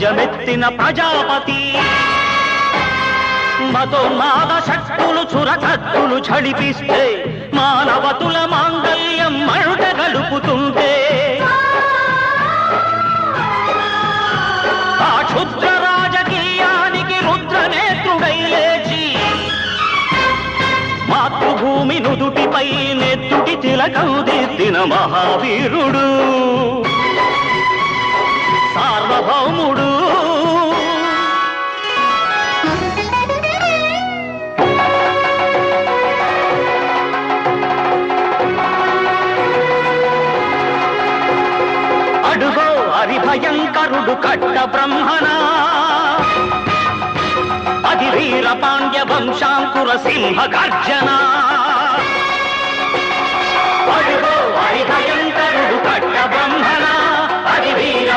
ధ్వజమెత్తిన ప్రజాపతి మతోన్మాద శక్తులు చురకత్తులు ఝడిపిస్తే మానవతుల మాంగల్యం మంట గలుపుతుంటే ఆ క్షుద్ర రాజకీయానికి రుద్రనేత్రుడై లేచి మాతృభూమి నుదుటిపై నెత్తుటి తిలకం దిద్దిన మహావీరుడు సార్వభౌముడు అడుగో హరిభయంకరుడు కట్ట బ్రహ్మణ అది వీర పాండ్య వంశాంకుర సింహ గర్జన అడుగో హరిభయంకరుడు కట్ట బ్రహ్మణ అది వీర